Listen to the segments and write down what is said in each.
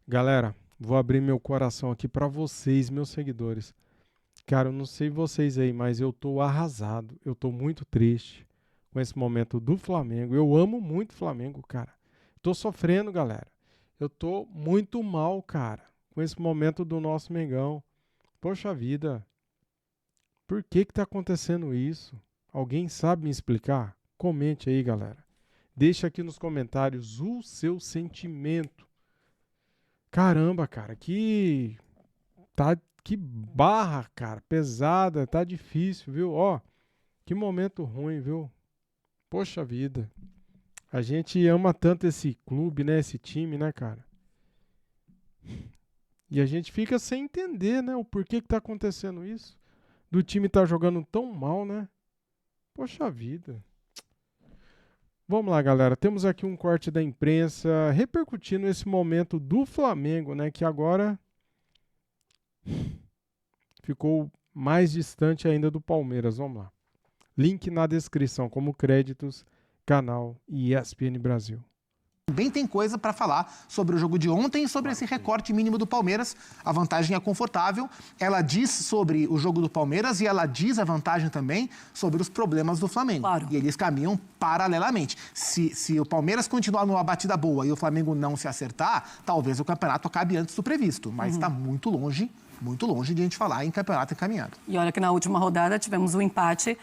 Galera, vou abrir meu coração aqui pra vocês, meus seguidores. Cara, eu não sei vocês aí, mas eu tô arrasado. Eu tô muito triste com esse momento do Flamengo. Eu amo muito o Flamengo, cara. Tô sofrendo, galera. Eu tô muito mal, cara, com esse momento do nosso Mengão. Poxa vida, por que que tá acontecendo isso? Alguém sabe me explicar? Comente aí, galera. Deixa aqui nos comentários o seu sentimento. Caramba, cara, que barra, cara, pesada, tá difícil, viu? Ó, que momento ruim, viu? Poxa vida. A gente ama tanto esse clube, né, esse time, né, cara? E a gente fica sem entender, né, o porquê que tá acontecendo isso. Do time tá jogando tão mal, né? Poxa vida. Vamos lá, galera. Temos aqui um corte da imprensa repercutindo esse momento do Flamengo, né, que agora ficou mais distante ainda do Palmeiras. Vamos lá. Link na descrição, como créditos, canal e ESPN Brasil. Também tem coisa para falar sobre o jogo de ontem e sobre esse recorte mínimo do Palmeiras. A vantagem é confortável. Ela diz sobre o jogo do Palmeiras e ela diz a vantagem também sobre os problemas do Flamengo. Claro. E eles caminham paralelamente. Se o Palmeiras continuar numa batida boa e o Flamengo não se acertar, talvez o campeonato acabe antes do previsto. Mas está muito longe de a gente falar em campeonato encaminhado. E olha que na última rodada tivemos o empate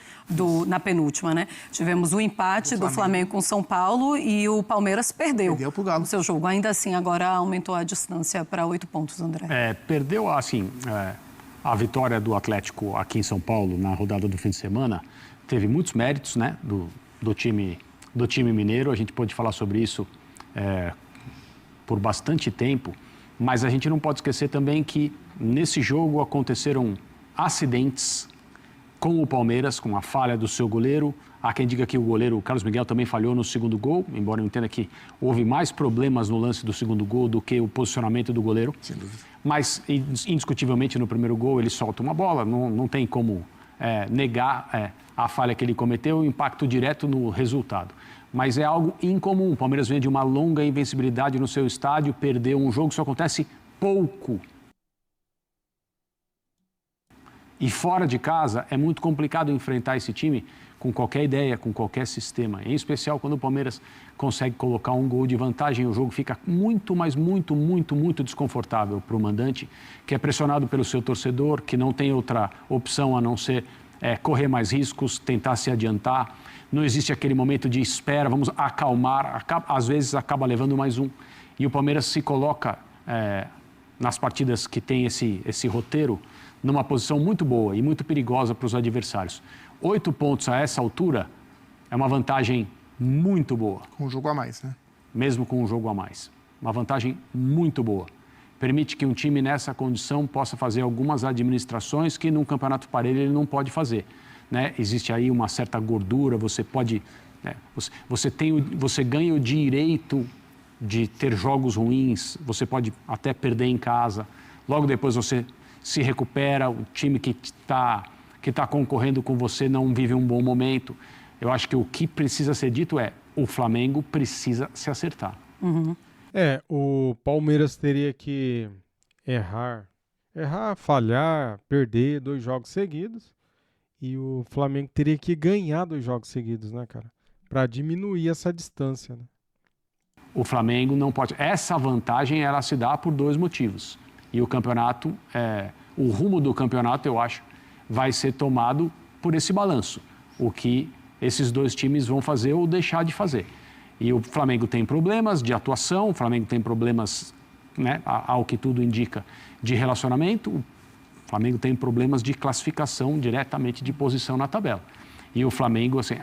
na penúltima, né? Tivemos o empate do Flamengo com São Paulo e o Palmeiras perdeu pro Galo o seu jogo. Ainda assim, agora aumentou a distância para 8 pontos, André. Perdeu, assim, a vitória do Atlético aqui em São Paulo na rodada do fim de semana. Teve muitos méritos, né, do time mineiro. A gente pode falar sobre isso por bastante tempo. Mas a gente não pode esquecer também que nesse jogo aconteceram acidentes com o Palmeiras, com a falha do seu goleiro. Há quem diga que o goleiro Carlos Miguel também falhou no segundo gol, embora eu entenda que houve mais problemas no lance do segundo gol do que o posicionamento do goleiro. Sem dúvida. Mas, indiscutivelmente, no primeiro gol ele solta uma bola, não tem como negar a falha que ele cometeu, o impacto direto no resultado. Mas é algo incomum. O Palmeiras vem de uma longa invencibilidade no seu estádio, perdeu um jogo, isso acontece pouco. E fora de casa, é muito complicado enfrentar esse time com qualquer ideia, com qualquer sistema. Em especial quando o Palmeiras consegue colocar um gol de vantagem, o jogo fica muito, mas muito, muito, muito desconfortável para o mandante, que é pressionado pelo seu torcedor, que não tem outra opção a não ser correr mais riscos, tentar se adiantar. Não existe aquele momento de espera, vamos acalmar, às vezes acaba levando mais um. E o Palmeiras se coloca nas partidas que tem esse roteiro numa posição muito boa e muito perigosa para os adversários. 8 pontos a essa altura é uma vantagem muito boa. Com um jogo a mais, né? Mesmo com um jogo a mais. Uma vantagem muito boa. Permite que um time nessa condição possa fazer algumas administrações que num campeonato parelho ele não pode fazer. Né? Existe aí uma certa gordura, você pode... Né? Você ganha o direito de ter jogos ruins, você pode até perder em casa. Logo depois você se recupera, o time que está concorrendo com você não vive um bom momento. Eu acho que o que precisa ser dito o Flamengo precisa se acertar. Uhum. O Palmeiras teria que errar, falhar, perder 2 jogos seguidos. E o Flamengo teria que ganhar 2 jogos seguidos, né, cara? Para diminuir essa distância, né? O Flamengo não pode... Essa vantagem, ela se dá por 2 motivos. E o campeonato, o rumo do campeonato, eu acho, vai ser tomado por esse balanço. O que esses 2 times vão fazer ou deixar de fazer. E o Flamengo tem problemas de atuação, o Flamengo tem problemas, né, ao que tudo indica, de relacionamento. O Flamengo tem problemas de classificação diretamente de posição na tabela. E o Flamengo, assim,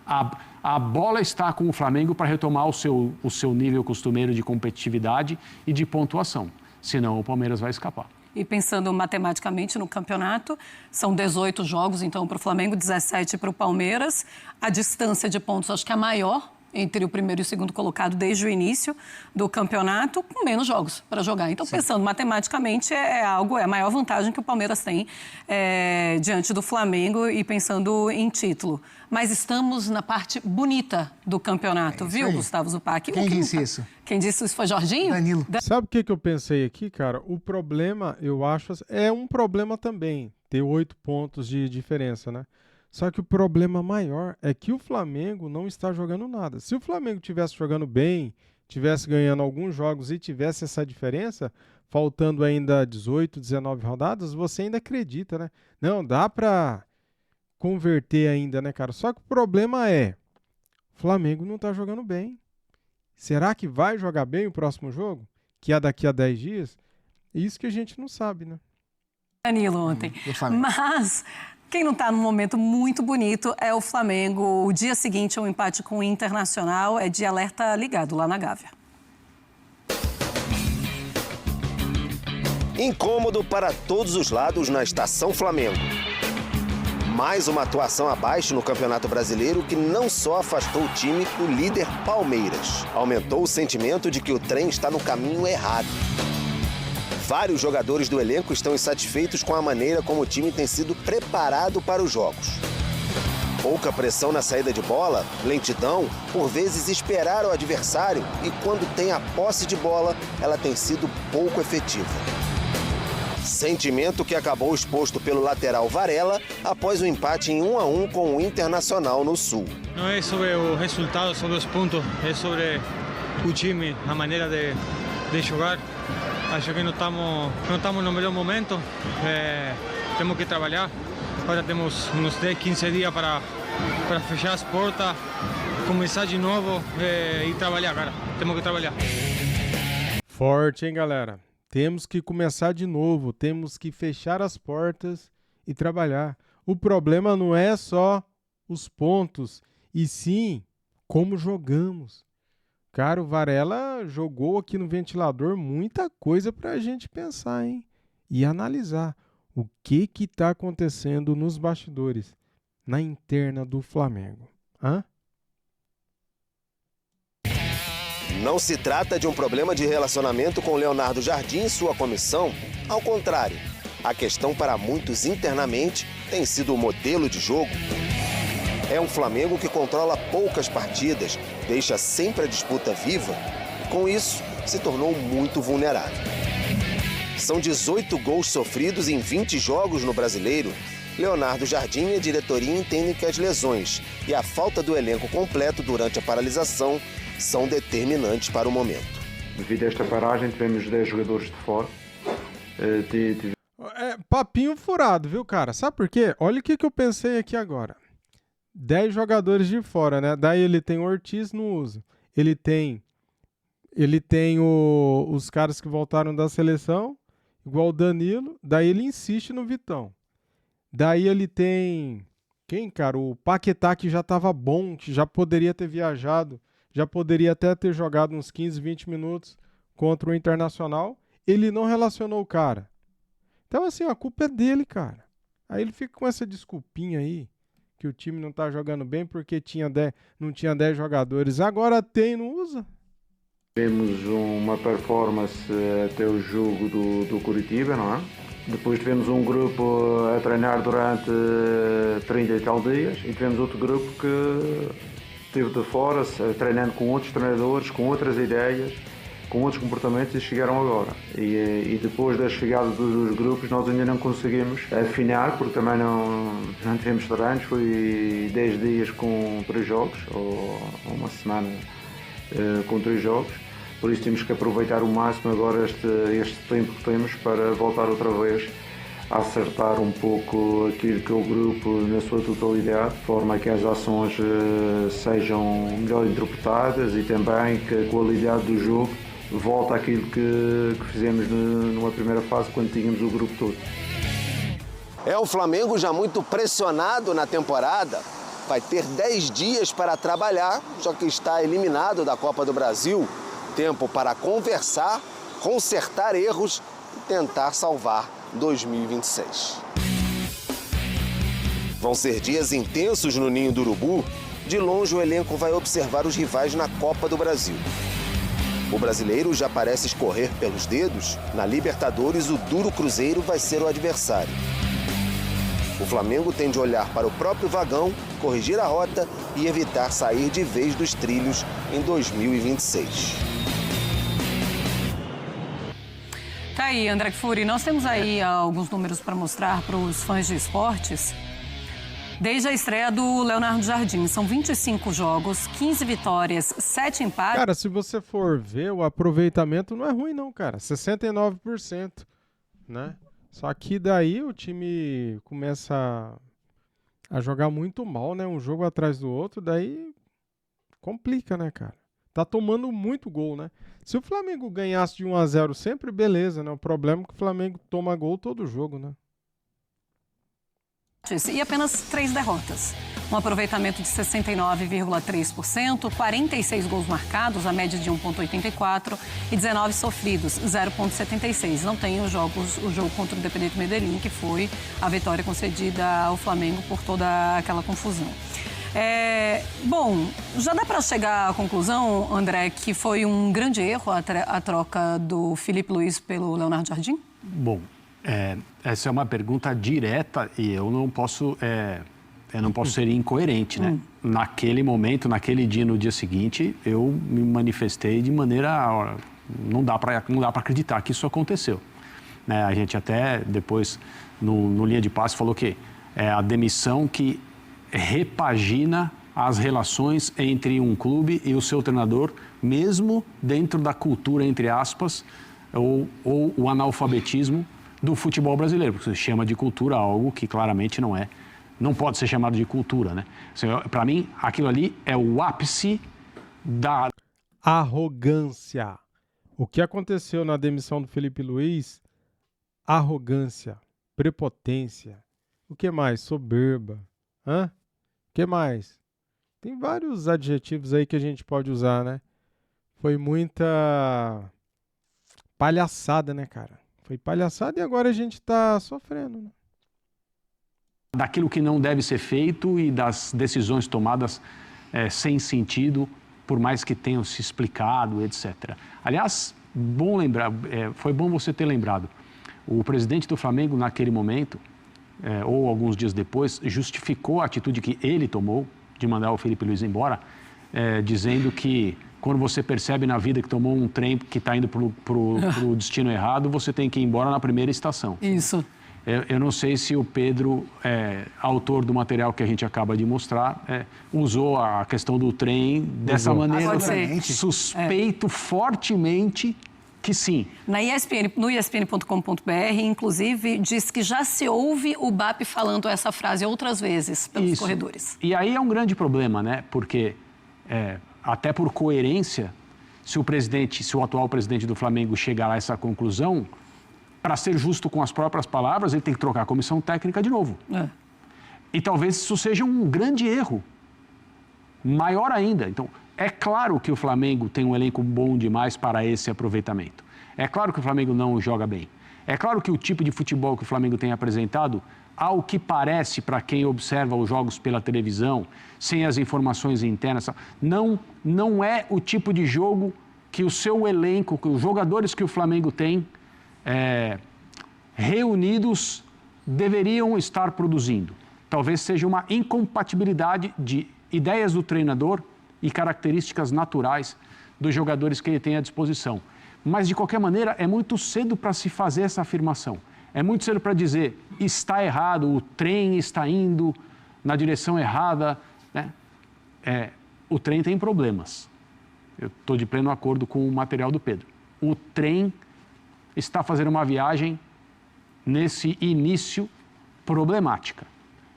a bola está com o Flamengo para retomar o seu nível costumeiro de competitividade e de pontuação. Senão o Palmeiras vai escapar. E pensando matematicamente no campeonato, são 18 jogos, então, para o Flamengo, 17 para o Palmeiras. A distância de pontos, acho que é maior entre o primeiro e o segundo colocado desde o início do campeonato, com menos jogos para jogar. Então, pensando matematicamente, é a maior vantagem que o Palmeiras tem diante do Flamengo e pensando em título. Mas estamos na parte bonita do campeonato, viu, Gustavo Zupac? Quem disse isso? Quem disse isso foi Jorginho? Danilo. Sabe o que eu pensei aqui, cara? O problema, eu acho, é um problema também, ter 8 pontos de diferença, né? Só que o problema maior é que o Flamengo não está jogando nada. Se o Flamengo estivesse jogando bem, estivesse ganhando alguns jogos e tivesse essa diferença, faltando ainda 18, 19 rodadas, você ainda acredita, né? Não, dá pra converter ainda, né, cara? Só que o problema é, o Flamengo não tá jogando bem. Será que vai jogar bem o próximo jogo? Que é daqui a 10 dias? Isso que a gente não sabe, né? Danilo ontem. Mas quem não está num momento muito bonito é o Flamengo. O dia seguinte é um empate com o Internacional, é de alerta ligado lá na Gávea. Incômodo para todos os lados na Estação Flamengo. Mais uma atuação abaixo no Campeonato Brasileiro que não só afastou o time do líder Palmeiras, aumentou o sentimento de que o trem está no caminho errado. Vários jogadores do elenco estão insatisfeitos com a maneira como o time tem sido preparado para os jogos. Pouca pressão na saída de bola, lentidão, por vezes esperar o adversário e quando tem a posse de bola, ela tem sido pouco efetiva. Sentimento que acabou exposto pelo lateral Varela após o empate em 1-1 com o Internacional no Sul. Não é sobre o resultado, sobre os pontos, é sobre o time, a maneira de jogar. Acho que não estamos no melhor momento, temos que trabalhar. Agora temos uns 10, 15 dias para fechar as portas, começar de novo e trabalhar, cara. Temos que trabalhar. Forte, hein, galera? Temos que começar de novo, temos que fechar as portas e trabalhar. O problema não é só os pontos, e sim como jogamos. Cara, o Varela jogou aqui no ventilador muita coisa para a gente pensar, hein? E analisar o que está acontecendo nos bastidores, na interna do Flamengo. Hã? Não se trata de um problema de relacionamento com Leonardo Jardim e sua comissão. Ao contrário, a questão para muitos internamente tem sido o modelo de jogo. É um Flamengo que controla poucas partidas, deixa sempre a disputa viva e, com isso, se tornou muito vulnerável. São 18 gols sofridos em 20 jogos no Brasileiro. Leonardo Jardim e a diretoria entendem que as lesões e a falta do elenco completo durante a paralisação são determinantes para o momento. Devido a esta paragem, tivemos 10 jogadores de fora. Papinho furado, viu, cara? Sabe por quê? Olha o que eu pensei aqui agora. 10 jogadores de fora, né? Daí ele tem o Ortiz, não usa. Ele tem os caras que voltaram da seleção, igual o Danilo. Daí ele insiste no Vitão. Daí ele tem... Quem, cara? O Paquetá, que já estava bom, que já poderia ter viajado, já poderia até ter jogado uns 15, 20 minutos contra o Internacional. Ele não relacionou o cara. Então, assim, a culpa é dele, cara. Aí ele fica com essa desculpinha aí, que o time não tá jogando bem porque não tinha 10 jogadores. Agora tem, não usa. Tivemos uma performance até o jogo do Curitiba, não é? Depois tivemos um grupo a treinar durante 30 e tal dias e tivemos outro grupo que esteve de fora, treinando com outros treinadores, com outras ideias, com outros comportamentos e chegaram agora. E depois da chegada dos grupos nós ainda não conseguimos afinar, porque também não tivemos treinos, foi 10 dias com 3 jogos, ou uma semana com 3 jogos. Por isso temos que aproveitar o máximo agora este tempo que temos para voltar outra vez a acertar um pouco aquilo que é o grupo na sua totalidade, de forma que as ações sejam melhor interpretadas e também que a qualidade do jogo volte àquilo que fizemos numa primeira fase, quando tínhamos o grupo todo. É o Flamengo já muito pressionado na temporada. Vai ter 10 dias para trabalhar, já que está eliminado da Copa do Brasil. Tempo para conversar, consertar erros e tentar salvar 2026. Vão ser dias intensos no Ninho do Urubu. de longe o elenco vai observar os rivais na Copa do Brasil. O brasileiro já parece escorrer pelos dedos. Na Libertadores, o duro Cruzeiro vai ser o adversário. O Flamengo tem de olhar para o próprio vagão, corrigir a rota e evitar sair de vez dos trilhos em 2026. Tá aí, André Kfouri. Nós temos aí alguns números para mostrar para os fãs de esportes. Desde a estreia do Leonardo Jardim, são 25 jogos, 15 vitórias, 7 empates. Cara, se você for ver, o aproveitamento não é ruim não, cara. 69%, né? Só que daí o time começa a jogar muito mal, né? Um jogo atrás do outro, daí complica, né, cara? Tá tomando muito gol, né? Se o Flamengo ganhasse de 1-0 sempre, beleza, né? O problema é que o Flamengo toma gol todo jogo, né? E apenas 3 derrotas. Um aproveitamento de 69,3%, 46 gols marcados, a média de 1,84 e 19 sofridos, 0,76. Não tem o jogo contra o Independente Medellín, que foi a vitória concedida ao Flamengo por toda aquela confusão. Bom, já dá para chegar à conclusão, André, que foi um grande erro a troca do Filipe Luís pelo Leonardo Jardim? Bom, essa é uma pergunta direta e eu não posso ser incoerente, né? Naquele momento, naquele dia, no dia seguinte, eu me manifestei de maneira... Não dá para acreditar que isso aconteceu. Né? A gente até depois, no Linha de Passe, falou que é a demissão que repagina as relações entre um clube e o seu treinador, mesmo dentro da cultura, entre aspas, ou o analfabetismo do futebol brasileiro, porque se chama de cultura algo que claramente não pode ser chamado de cultura, né? Assim, para mim, aquilo ali é o ápice da arrogância. O que aconteceu na demissão do Filipe Luís? Arrogância, prepotência. O que mais? Soberba. O que mais? Tem vários adjetivos aí que a gente pode usar, né? Foi muita palhaçada, né, cara? Foi palhaçada e agora a gente tá sofrendo, né? Daquilo que não deve ser feito e das decisões tomadas sem sentido, por mais que tenham se explicado, etc. Aliás, foi bom você ter lembrado. O presidente do Flamengo, naquele momento, ou alguns dias depois, justificou a atitude que ele tomou de mandar o Filipe Luís embora, dizendo que quando você percebe na vida que tomou um trem que está indo para o destino errado, você tem que ir embora na primeira estação. Isso. Eu não sei se o Pedro, autor do material que a gente acaba de mostrar, usou a questão do trem dessa maneira. Suspeito fortemente que sim. No ESPN.com.br, inclusive, diz que já se ouve o BAP falando essa frase outras vezes pelos corredores. E aí é um grande problema, né? Porque, até por coerência, se o atual presidente do Flamengo chegar a essa conclusão, para ser justo com as próprias palavras, ele tem que trocar a comissão técnica de novo. E talvez isso seja um grande erro, maior ainda. Então, é claro que o Flamengo tem um elenco bom demais para esse aproveitamento. É claro que o Flamengo não joga bem. É claro que o tipo de futebol que o Flamengo tem apresentado, ao que parece para quem observa os jogos pela televisão, sem as informações internas, não é o tipo de jogo que o seu elenco, que os jogadores que o Flamengo tem, reunidos, deveriam estar produzindo. Talvez seja uma incompatibilidade de ideias do treinador e características naturais dos jogadores que ele tem à disposição. Mas, de qualquer maneira, é muito cedo para se fazer essa afirmação. É muito cedo para dizer, está errado, o trem está indo na direção errada, né? O trem tem problemas. Eu estou de pleno acordo com o material do Pedro. O trem está fazendo uma viagem nesse início problemática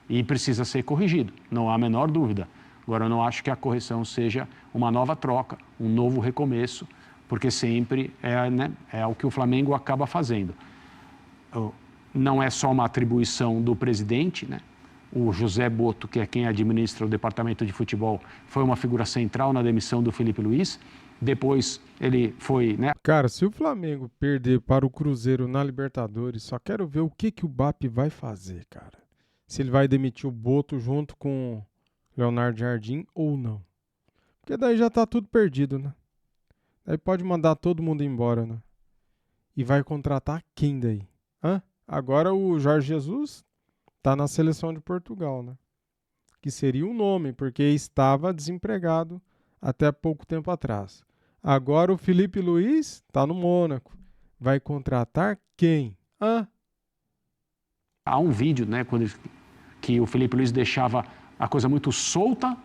e precisa ser corrigido, não há a menor dúvida. Agora, eu não acho que a correção seja uma nova troca, um novo recomeço, porque sempre é o que o Flamengo acaba fazendo. Não é só uma atribuição do presidente, né? O José Boto, que é quem administra o departamento de futebol, foi uma figura central na demissão do Filipe Luís. Depois ele foi, né? Cara, se o Flamengo perder para o Cruzeiro na Libertadores, só quero ver o que o BAP vai fazer, cara. Se ele vai demitir o Boto junto com Leonardo Jardim ou não. Porque daí já tá tudo perdido, né? Daí pode mandar todo mundo embora, né? E vai contratar quem daí? Agora o Jorge Jesus tá na seleção de Portugal, né? Que seria um nome, porque estava desempregado até pouco tempo atrás. Agora o Felipe Luiz tá no Mônaco. Vai contratar quem? Há um vídeo, né, que o Felipe Luiz deixava a coisa muito solta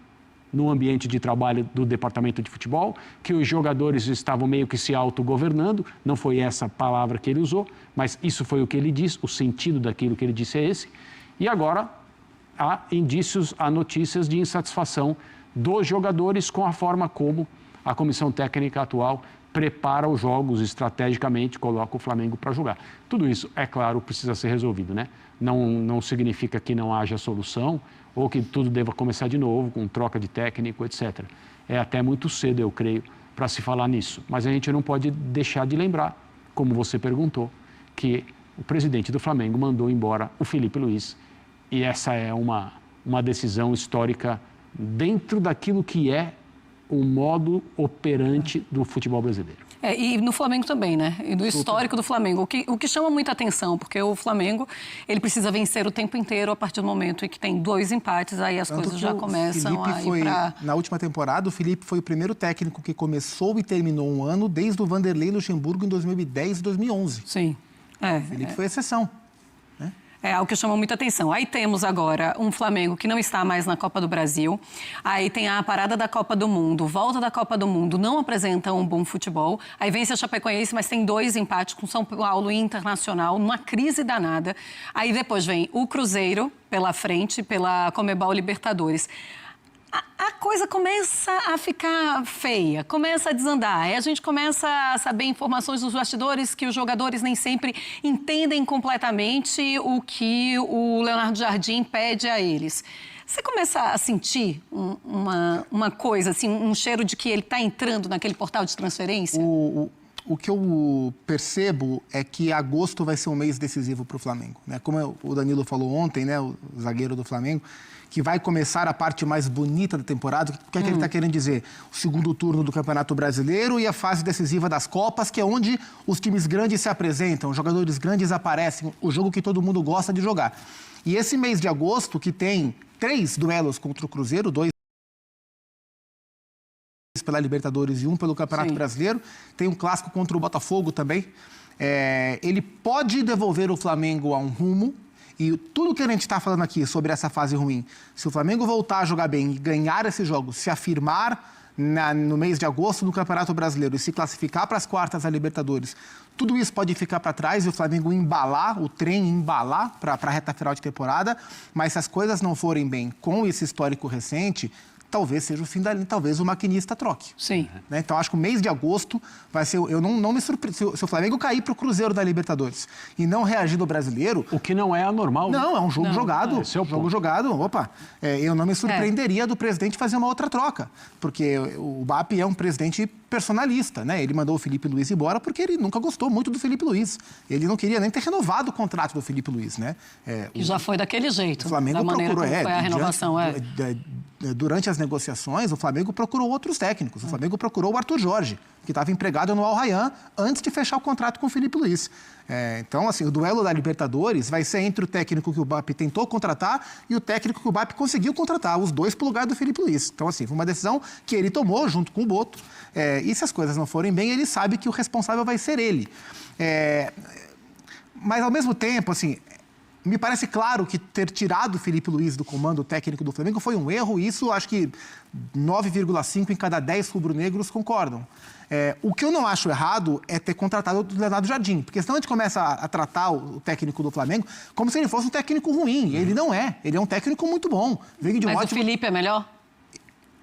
no ambiente de trabalho do departamento de futebol, que os jogadores estavam meio que se autogovernando, não foi essa palavra que ele usou, mas isso foi o que ele disse, o sentido daquilo que ele disse é esse. E agora há indícios, há notícias de insatisfação dos jogadores com a forma como a comissão técnica atual prepara os jogos estrategicamente, coloca o Flamengo para jogar. Tudo isso, é claro, precisa ser resolvido, né? Não significa que não haja solução ou que tudo deva começar de novo, com troca de técnico, etc. É até muito cedo, eu creio, para se falar nisso. Mas a gente não pode deixar de lembrar, como você perguntou, que o presidente do Flamengo mandou embora o Felipe Luiz. E essa é uma decisão histórica dentro daquilo que é o modo operante do futebol brasileiro. E no Flamengo também, né? E do histórico do Flamengo. O que chama muita atenção, porque o Flamengo, ele precisa vencer o tempo inteiro a partir do momento em que tem 2 empates, aí as coisas já começam a ir pra... Na última temporada, o Felipe foi o primeiro técnico que começou e terminou um ano desde o Vanderlei Luxemburgo em 2010 e 2011. Sim. O Felipe foi exceção. É algo que chama muita atenção. Aí temos agora um Flamengo que não está mais na Copa do Brasil. Aí tem a parada da Copa do Mundo, volta da Copa do Mundo, não apresenta um bom futebol. Aí vence a Chapecoense, mas tem 2 empates com São Paulo e Internacional, numa crise danada. Aí depois vem o Cruzeiro pela frente, pela Conmebol Libertadores. A coisa começa a ficar feia, começa a desandar. Aí a gente começa a saber informações dos bastidores que os jogadores nem sempre entendem completamente o que o Leonardo Jardim pede a eles. Você começa a sentir uma coisa, assim, um cheiro de que ele está entrando naquele portal de transferência? O que eu percebo é que agosto vai ser um mês decisivo para o Flamengo, né? Como o Danilo falou ontem, né, o zagueiro do Flamengo, que vai começar a parte mais bonita da temporada. O que é que ele está querendo dizer? O segundo turno do Campeonato Brasileiro e a fase decisiva das Copas, que é onde os times grandes se apresentam, os jogadores grandes aparecem, o jogo que todo mundo gosta de jogar. E esse mês de agosto, que tem 3 duelos contra o Cruzeiro, 2 pela Libertadores e 1 pelo Campeonato Brasileiro, tem um clássico contra o Botafogo também. Ele pode devolver o Flamengo a um rumo. E tudo que a gente está falando aqui sobre essa fase ruim, se o Flamengo voltar a jogar bem e ganhar esse jogo, se afirmar no mês de agosto no Campeonato Brasileiro e se classificar para as quartas da Libertadores, tudo isso pode ficar para trás e o Flamengo embalar, o trem embalar para a reta final de temporada. Mas se as coisas não forem bem com esse histórico recente, talvez seja o fim da linha, talvez o maquinista troque. Sim. Né? Então, acho que o mês de agosto vai ser... Eu não me surpreendo. Se o Flamengo cair para o Cruzeiro da Libertadores e não reagir do Brasileiro... O que não é anormal. Não, é um jogo jogado. Esse é o jogo ponto. jogado. Opa, eu não me surpreenderia do presidente fazer uma outra troca. Porque o BAP é um presidente personalista, né? Ele mandou o Felipe Luiz embora porque ele nunca gostou muito do Felipe Luiz. Ele não queria nem ter renovado o contrato do Felipe Luiz, né? Que já foi daquele jeito. O Flamengo da maneira procurou, como foi a renovação. Durante as negociações, o Flamengo procurou outros técnicos. O Flamengo procurou o Arthur Jorge, que estava empregado no Al Rayyan antes de fechar o contrato com o Felipe Luiz. Então, assim, o duelo da Libertadores vai ser entre o técnico que o BAP tentou contratar e o técnico que o BAP conseguiu contratar, os dois para o lugar do Felipe Luiz. Então, assim, foi uma decisão que ele tomou junto com o Boto. E se as coisas não forem bem, ele sabe que o responsável vai ser ele. Mas, ao mesmo tempo, assim... Me parece claro que ter tirado o Felipe Luiz do comando técnico do Flamengo foi um erro, e isso acho que 9,5 em cada 10 rubro-negros concordam. O que eu não acho errado é ter contratado o Leonardo Jardim, porque senão a gente começa a tratar o técnico do Flamengo como se ele fosse um técnico ruim. Ele não é, ele é um técnico muito bom. Mas o Felipe é melhor?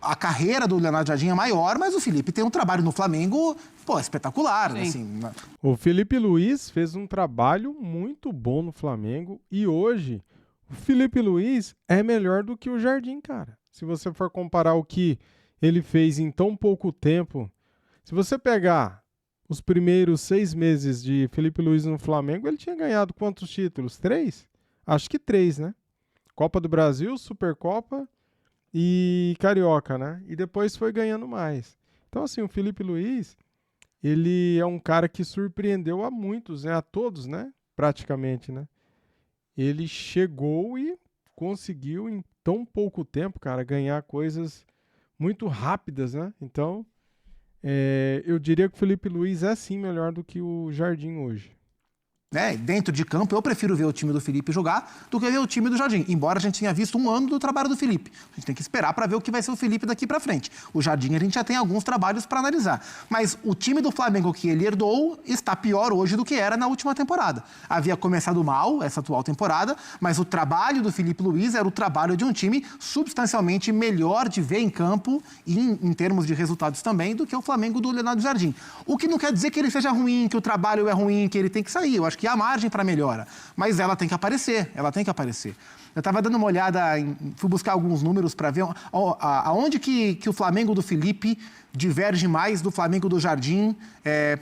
A carreira do Leonardo Jardim é maior, mas o Felipe tem um trabalho no Flamengo, espetacular. Assim. O Felipe Luiz fez um trabalho muito bom no Flamengo e hoje o Felipe Luiz é melhor do que o Jardim, cara. Se você for comparar o que ele fez em tão pouco tempo, se você pegar os primeiros 6 meses de Felipe Luiz no Flamengo, ele tinha ganhado quantos títulos? 3? Acho que 3, né? Copa do Brasil, Supercopa e Carioca, né? E depois foi ganhando mais. Então, assim, o Felipe Luiz, ele é um cara que surpreendeu a muitos, né? A todos, né? Praticamente, né? Ele chegou e conseguiu, em tão pouco tempo, cara, ganhar coisas muito rápidas, né? Então, eu diria que o Felipe Luiz é sim melhor do que o Jardim hoje. Né? Dentro de campo, eu prefiro ver o time do Felipe jogar do que ver o time do Jardim. Embora a gente tenha visto um ano do trabalho do Felipe. A gente tem que esperar para ver o que vai ser o Felipe daqui para frente. O Jardim a gente já tem alguns trabalhos para analisar. Mas o time do Flamengo que ele herdou está pior hoje do que era na última temporada. Havia começado mal essa atual temporada, mas o trabalho do Felipe Luiz era o trabalho de um time substancialmente melhor de ver em campo e em termos de resultados também do que o Flamengo do Leonardo Jardim. O que não quer dizer que ele seja ruim, que o trabalho é ruim, que ele tem que sair. Eu acho que há margem para melhora, mas ela tem que aparecer, Eu estava dando uma olhada, fui buscar alguns números para ver aonde que o Flamengo do Felipe diverge mais do Flamengo do Jardim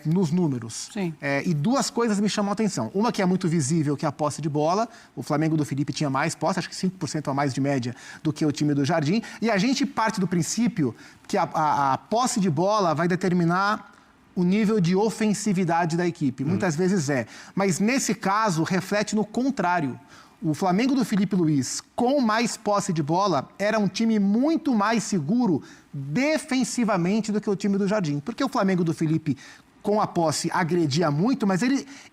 nos números. Sim. E duas coisas me chamam a atenção. Uma que é muito visível, que é a posse de bola. O Flamengo do Felipe tinha mais posse, acho que 5% a mais de média do que o time do Jardim. E a gente parte do princípio que a posse de bola vai determinar o nível de ofensividade da equipe. Muitas vezes mas nesse caso reflete no contrário. O Flamengo do Felipe Luiz, com mais posse de bola, era um time muito mais seguro defensivamente do que o time do Jardim. Porque o Flamengo do Felipe, com a posse, agredia muito, mas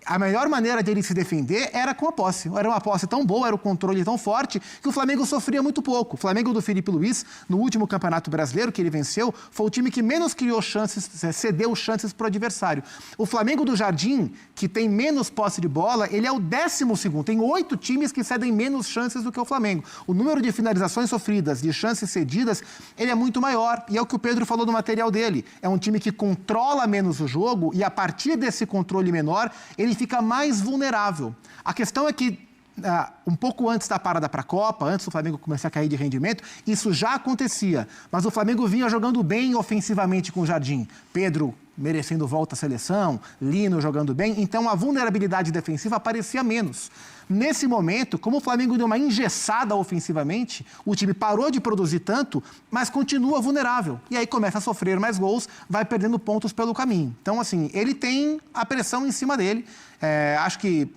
a melhor maneira dele se defender era com a posse. Era uma posse tão boa, era o controle tão forte, que o Flamengo sofria muito pouco. O Flamengo do Felipe Luiz, no último Campeonato Brasileiro que ele venceu, foi o time que menos criou chances, cedeu chances para o adversário. O Flamengo do Jardim, que tem menos posse de bola, ele é o 12º. Tem 8 times que cedem menos chances do que o Flamengo. O número de finalizações sofridas, de chances cedidas, ele é muito maior. E é o que o Pedro falou no material dele. É um time que controla menos o jogo, e a partir desse controle menor, ele fica mais vulnerável. A questão é que, um pouco antes da parada para a Copa, antes do Flamengo começar a cair de rendimento, isso já acontecia. Mas o Flamengo vinha jogando bem ofensivamente com o Jardim. Pedro merecendo volta à seleção, Lino jogando bem, então a vulnerabilidade defensiva aparecia menos. Nesse momento, como o Flamengo deu uma engessada ofensivamente, o time parou de produzir tanto, mas continua vulnerável. E aí começa a sofrer mais gols, vai perdendo pontos pelo caminho. Então, assim, ele tem a pressão em cima dele. Acho que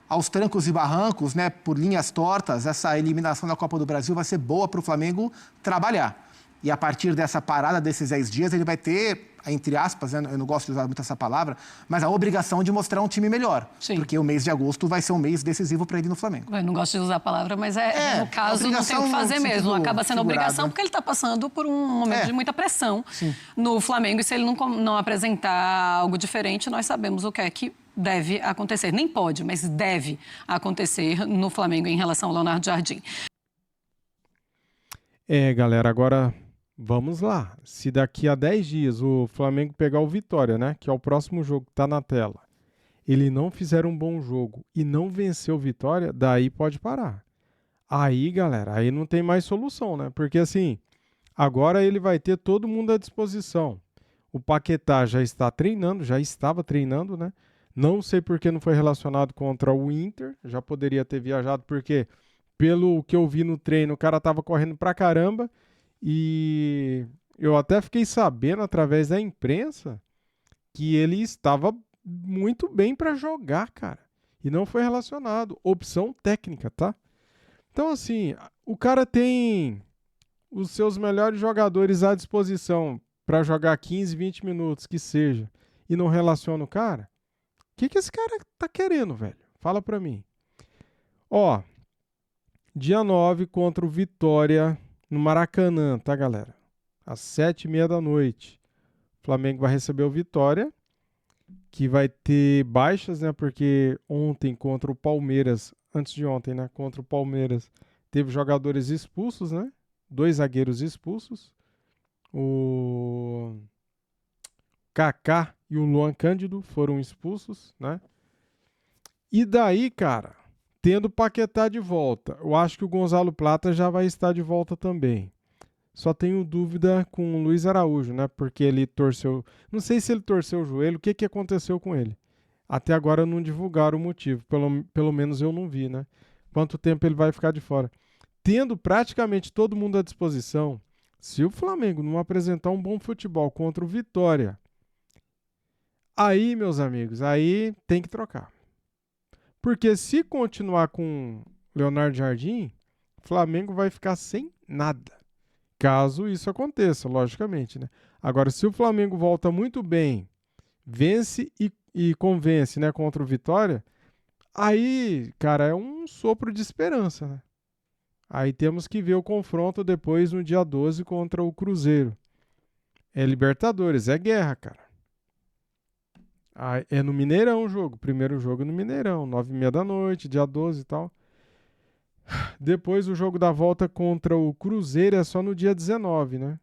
aos trancos e barrancos, né, por linhas tortas, essa eliminação da Copa do Brasil vai ser boa para o Flamengo trabalhar. E a partir dessa parada, desses 10 dias, ele vai ter, entre aspas, né, eu não gosto de usar muito essa palavra, mas a obrigação de mostrar um time melhor. Sim. Porque o mês de agosto vai ser um mês decisivo para ele no Flamengo. Eu não gosto de usar a palavra, mas no caso não tem o que fazer mesmo. Acaba sendo obrigação porque ele está passando por um momento de muita pressão no Flamengo. E se ele não apresentar algo diferente, nós sabemos o que é que deve acontecer. Nem pode, mas deve acontecer no Flamengo em relação ao Leonardo Jardim. Galera, agora vamos lá. Se daqui a 10 dias o Flamengo pegar o Vitória, né, que é o próximo jogo que está na tela, ele não fizer um bom jogo e não vencer o Vitória, daí pode parar. Aí, galera, aí não tem mais solução, né? Porque assim, agora ele vai ter todo mundo à disposição. O Paquetá já estava treinando, né? Não sei por que não foi relacionado contra o Inter, já poderia ter viajado, porque pelo que eu vi no treino, o cara estava correndo pra caramba, e eu até fiquei sabendo através da imprensa que ele estava muito bem para jogar, cara, e não foi relacionado. Opção técnica, tá? Então, assim, o cara tem os seus melhores jogadores à disposição para jogar 15, 20 minutos, que seja, e não relaciona o cara. O que esse cara tá querendo, velho? Fala pra mim. Ó, dia 9 contra o Vitória no Maracanã, tá, galera? Às 7h30 da noite. O Flamengo vai receber o Vitória, que vai ter baixas, né? Porque ontem contra o Palmeiras, antes de ontem, né? Contra o Palmeiras, teve jogadores expulsos, né? 2 zagueiros expulsos. O Kaká e o Luan Cândido foram expulsos, né? E daí, cara, tendo o Paquetá de volta, eu acho que o Gonzalo Plata já vai estar de volta também. Só tenho dúvida com o Luiz Araújo, né? Porque ele torceu... Não sei se ele torceu o joelho, o que aconteceu com ele. Até agora não divulgaram o motivo, pelo menos eu não vi, né? Quanto tempo ele vai ficar de fora. tendo praticamente todo mundo à disposição, se o Flamengo não apresentar um bom futebol contra o Vitória, aí, meus amigos, aí tem que trocar. Porque se continuar com Leonardo Jardim, o Flamengo vai ficar sem nada. Caso isso aconteça, logicamente, né? Agora, se o Flamengo volta muito bem, vence e convence, né, contra o Vitória, aí, cara, é um sopro de esperança, né? Aí temos que ver o confronto depois no dia 12 contra o Cruzeiro. É Libertadores, é guerra, cara. É no Mineirão o jogo. Primeiro jogo no Mineirão, 9h30 da noite, dia 12 e tal. Depois o jogo da volta contra o Cruzeiro é só no dia 19, né?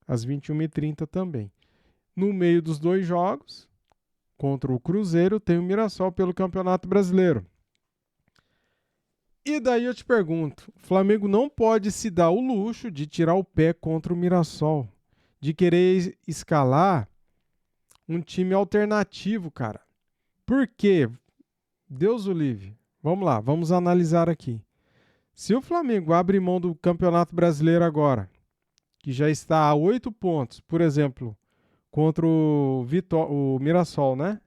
Às 21h30 também. No meio dos dois jogos, contra o Cruzeiro, tem o Mirassol pelo Campeonato Brasileiro. E daí eu te pergunto, o Flamengo não pode se dar o luxo de tirar o pé contra o Mirassol, de querer escalar um time alternativo, cara. Por quê? Deus o livre. Vamos lá, vamos analisar aqui. Se o Flamengo abre mão do Campeonato Brasileiro agora, que já está a 8 pontos, por exemplo, contra o Mirassol, né?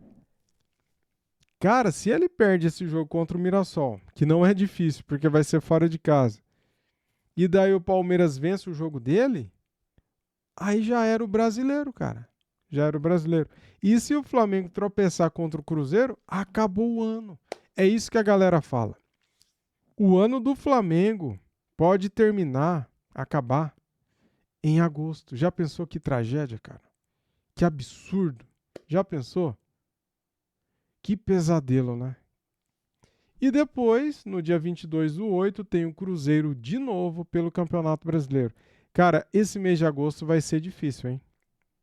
Cara, se ele perde esse jogo contra o Mirassol, que não é difícil, porque vai ser fora de casa, e daí o Palmeiras vence o jogo dele, aí já era o brasileiro, cara. Já era o brasileiro. E se o Flamengo tropeçar contra o Cruzeiro, acabou o ano. É isso que a galera fala. O ano do Flamengo pode terminar, acabar, em agosto. Já pensou que tragédia, cara? Que absurdo. Já pensou? Que pesadelo, né? E depois, no dia 22/8, tem o Cruzeiro de novo pelo Campeonato Brasileiro. Cara, esse mês de agosto vai ser difícil, hein?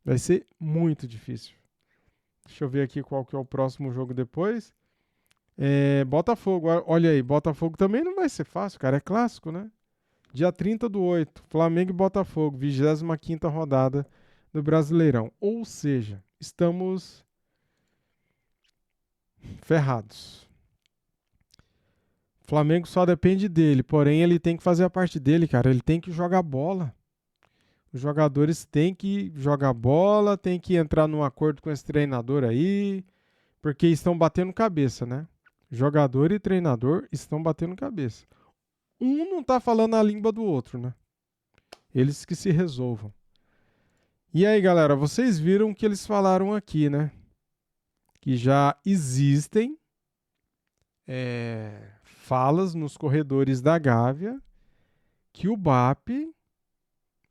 Vai ser muito difícil. Deixa eu ver aqui qual que é o próximo jogo depois. Botafogo, olha aí, Botafogo também não vai ser fácil, cara, é clássico, né? Dia 30/8, Flamengo e Botafogo, 25ª rodada do Brasileirão. Ou seja, estamos ferrados. O Flamengo só depende dele, porém ele tem que fazer a parte dele, cara, ele tem que jogar bola. Os jogadores têm que jogar bola, têm que entrar num acordo com esse treinador aí, porque estão batendo cabeça, né? Jogador e treinador estão batendo cabeça. Um não tá falando a língua do outro, né? Eles que se resolvam. E aí, galera, vocês viram o que eles falaram aqui, né? Que já existem falas nos corredores da Gávea que o BAP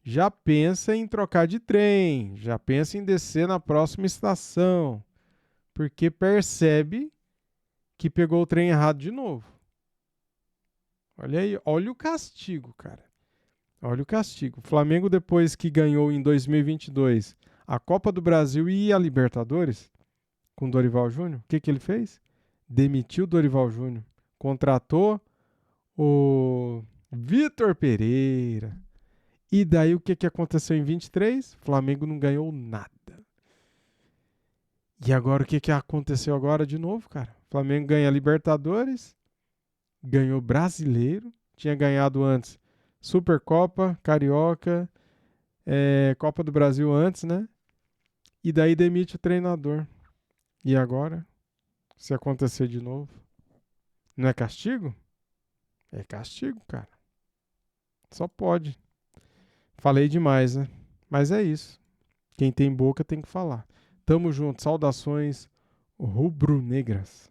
já pensa em trocar de trem, já pensa em descer na próxima estação, porque percebe que pegou o trem errado de novo. Olha aí, olha o castigo, cara. Olha o castigo. O Flamengo, depois que ganhou em 2022 a Copa do Brasil e a Libertadores, com Dorival Júnior, o que ele fez? Demitiu o Dorival Júnior. Contratou o Vitor Pereira. E daí o que aconteceu em 23? O Flamengo não ganhou nada. E agora o que aconteceu agora de novo, cara? O Flamengo ganha Libertadores, ganhou Brasileiro, tinha ganhado antes Supercopa, Carioca, Copa do Brasil antes, né? E daí demite o treinador. E agora, se acontecer de novo, não é castigo? É castigo, cara. Só pode. Falei demais, né? Mas é isso. Quem tem boca tem que falar. Tamo junto. Saudações rubro-negras.